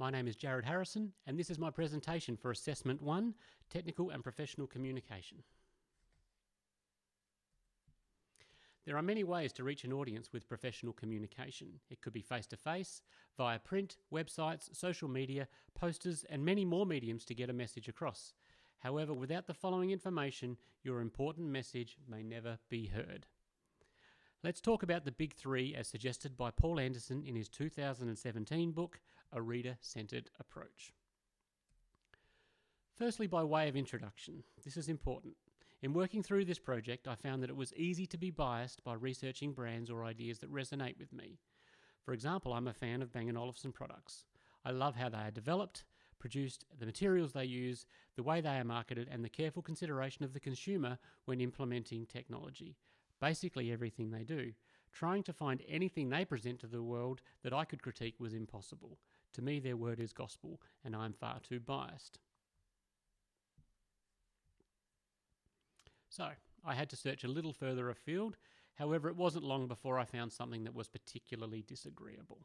My name is Jarrod Harrison, and this is my presentation for Assessment 1, Technical and Professional Communication. There are many ways to reach an audience with professional communication. It could be face-to-face, via print, websites, social media, posters, and many more mediums to get a message across. However, without the following information, your important message may never be heard. Let's talk about the big three as suggested by Paul Anderson in his 2017 book, A Reader-Centered Approach. Firstly, by way of introduction, this is important. In working through this project, I found that it was easy to be biased by researching brands or ideas that resonate with me. For example, I'm a fan of Bang & Olufsen products. I love how they are developed, produced, the materials they use, the way they are marketed, and the careful consideration of the consumer when implementing technology. Basically everything they do. Trying to find anything they present to the world that I could critique was impossible. To me, their word is gospel, and I'm far too biased. So, I had to search a little further afield. However, it wasn't long before I found something that was particularly disagreeable.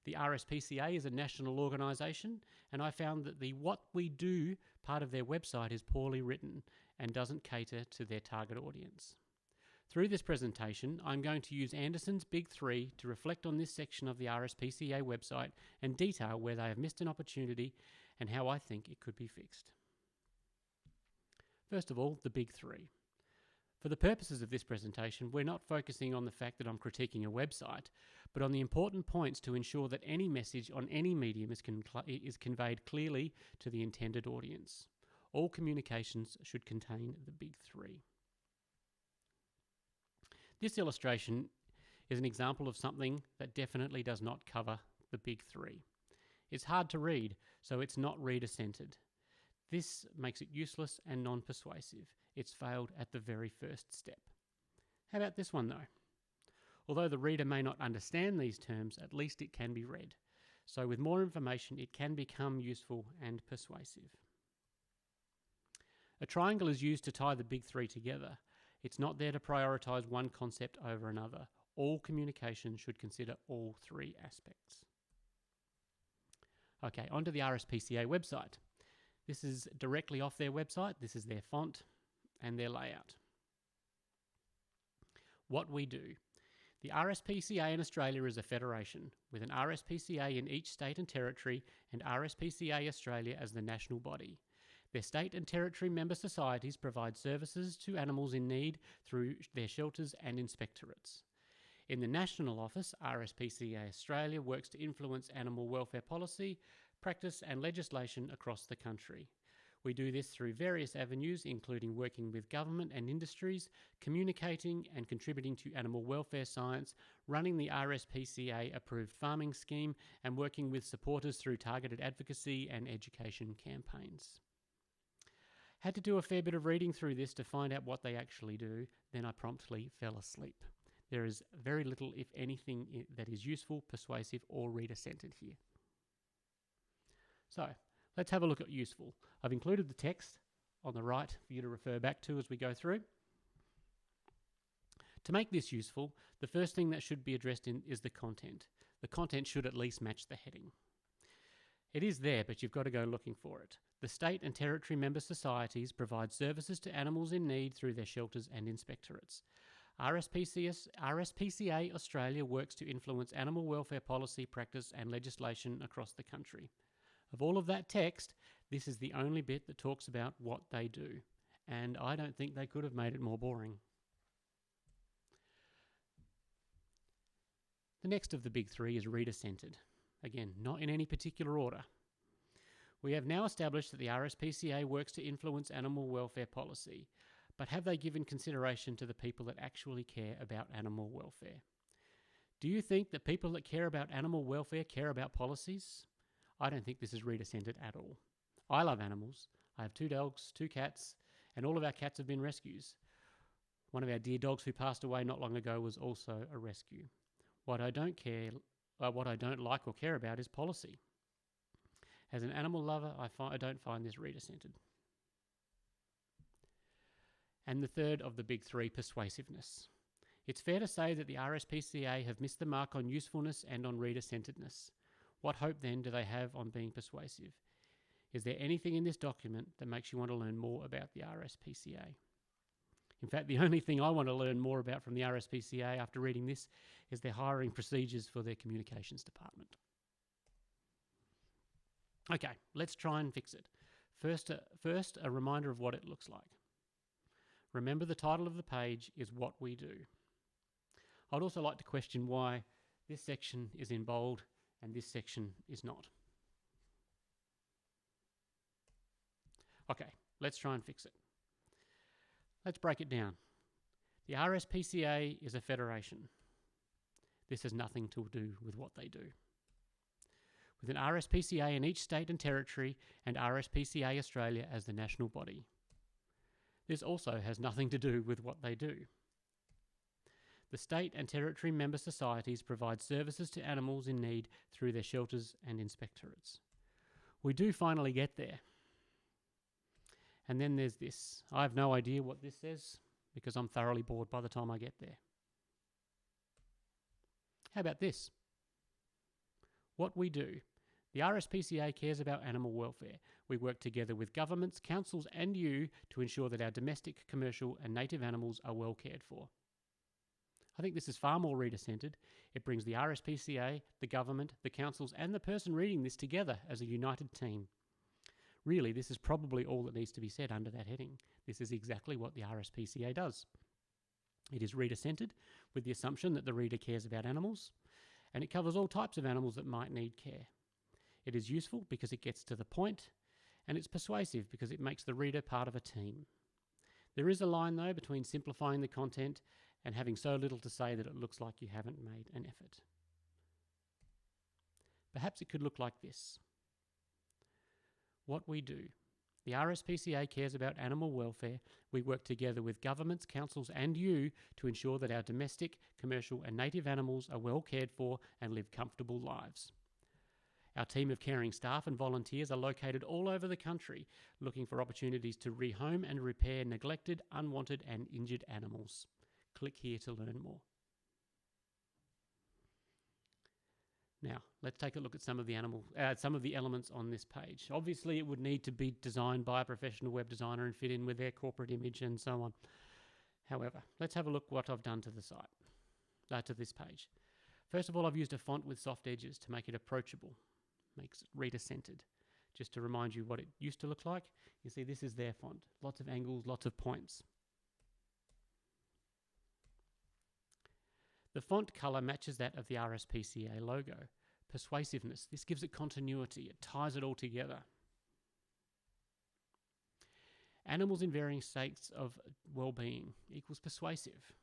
The RSPCA is a national organisation, and I found that the What We Do part of their website is poorly written and doesn't cater to their target audience. Through this presentation, I'm going to use Anderson's Big Three to reflect on this section of the RSPCA website and detail where they have missed an opportunity and how I think it could be fixed. First of all, the Big Three. For the purposes of this presentation, we're not focusing on the fact that I'm critiquing a website, but on the important points to ensure that any message on any medium is conveyed clearly to the intended audience. All communications should contain the Big Three. This illustration is an example of something that definitely does not cover the Big Three. It's hard to read, so it's not reader-centered. This makes it useless and non-persuasive. It's failed at the very first step. How about this one though? Although the reader may not understand these terms, at least it can be read. So with more information, it can become useful and persuasive. A triangle is used to tie the Big Three together. It's not there to prioritise one concept over another. All communication should consider all three aspects. Okay, onto the RSPCA website. This is directly off their website. This is their font and their layout. What we do. The RSPCA in Australia is a federation with an RSPCA in each state and territory and RSPCA Australia as the national body. Their state and territory member societies provide services to animals in need through their shelters and inspectorates. In the national office, RSPCA Australia works to influence animal welfare policy, practice and legislation across the country. We do this through various avenues, including working with government and industries, communicating and contributing to animal welfare science, running the RSPCA approved farming scheme, and working with supporters through targeted advocacy and education campaigns. Had to do a fair bit of reading through this to find out what they actually do, then I promptly fell asleep. There is very little, if anything, that is useful, persuasive, or reader-centered here. So, let's have a look at useful. I've included the text on the right for you to refer back to as we go through. To make this useful, the first thing that should be addressed is the content. The content should at least match the heading. It is there, but you've got to go looking for it. The state and territory member societies provide services to animals in need through their shelters and inspectorates. RSPCA Australia works to influence animal welfare policy, practice and legislation across the country. Of all of that text, this is the only bit that talks about what they do, and I don't think they could have made it more boring. The next of the Big Three is reader-centered. Again, not in any particular order. We have now established that the RSPCA works to influence animal welfare policy, but have they given consideration to the people that actually care about animal welfare? Do you think that people that care about animal welfare care about policies? I don't think this is reader-centered at all. I love animals. I have 2 dogs, 2 cats, and all of our cats have been rescues. One of our dear dogs who passed away not long ago was also a rescue. What I don't like or care about is policy. As an animal lover, I don't find this reader-centered. And the third of the Big Three, persuasiveness. It's fair to say that the RSPCA have missed the mark on usefulness and on reader-centeredness. What hope then do they have on being persuasive? Is there anything in this document that makes you want to learn more about the RSPCA? In fact, the only thing I want to learn more about from the RSPCA after reading this is their hiring procedures for their communications department. Okay, let's try and fix it. First, a reminder of what it looks like. Remember, the title of the page is What We Do. I'd also like to question why this section is in bold and this section is not. Okay, let's try and fix it. Let's break it down. The RSPCA is a federation. This has nothing to do with what they do. With an RSPCA in each state and territory and RSPCA Australia as the national body. This also has nothing to do with what they do. The state and territory member societies provide services to animals in need through their shelters and inspectorates. We do finally get there. And then there's this. I have no idea what this says because I'm thoroughly bored by the time I get there. How about this? What we do. The RSPCA cares about animal welfare. We work together with governments, councils and you to ensure that our domestic, commercial and native animals are well cared for. I think this is far more reader-centred. It brings the RSPCA, the government, the councils and the person reading this together as a united team. Really, this is probably all that needs to be said under that heading. This is exactly what the RSPCA does. It is reader-centred, with the assumption that the reader cares about animals, and it covers all types of animals that might need care. It is useful because it gets to the point, and it's persuasive because it makes the reader part of a team. There is a line, though, between simplifying the content and having so little to say that it looks like you haven't made an effort. Perhaps it could look like this. What we do. The RSPCA cares about animal welfare. We work together with governments, councils and you to ensure that our domestic, commercial and native animals are well cared for and live comfortable lives. Our team of caring staff and volunteers are located all over the country, looking for opportunities to rehome and repair neglected, unwanted and injured animals. Click here to learn more. Now, let's take a look at some of the elements on this page. Obviously, it would need to be designed by a professional web designer and fit in with their corporate image and so on. However, let's have a look what I've done to the site, to this page. First of all, I've used a font with soft edges to make it approachable, makes it reader-centered. Just to remind you what it used to look like, you see this is their font. Lots of angles, lots of points. The font colour matches that of the RSPCA logo. Persuasiveness. This gives it continuity. It ties it all together. Animals in varying states of well-being equals persuasive.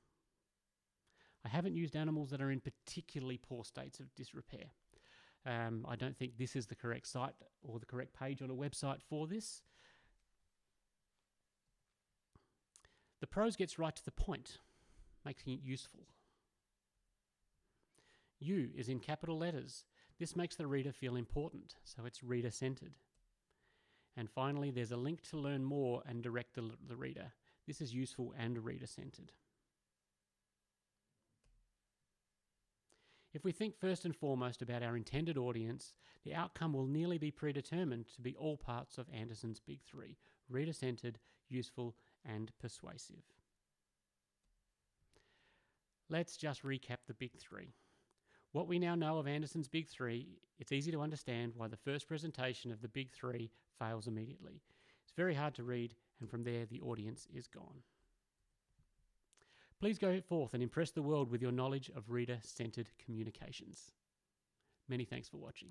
I haven't used animals that are in particularly poor states of disrepair. I don't think this is the correct site or the correct page on a website for this. The prose gets right to the point, making it useful. U is in capital letters. This makes the reader feel important, so it's reader-centered. And finally, there's a link to learn more and direct the reader. This is useful and reader-centered. If we think first and foremost about our intended audience, the outcome will nearly be predetermined to be all parts of Anderson's Big Three: reader-centered, useful, and persuasive. Let's just recap the Big Three. What we now know of Anderson's Big Three, it's easy to understand why the first presentation of the Big Three fails immediately. It's very hard to read, and from there the audience is gone. Please go forth and impress the world with your knowledge of reader-centered communications. Many thanks for watching.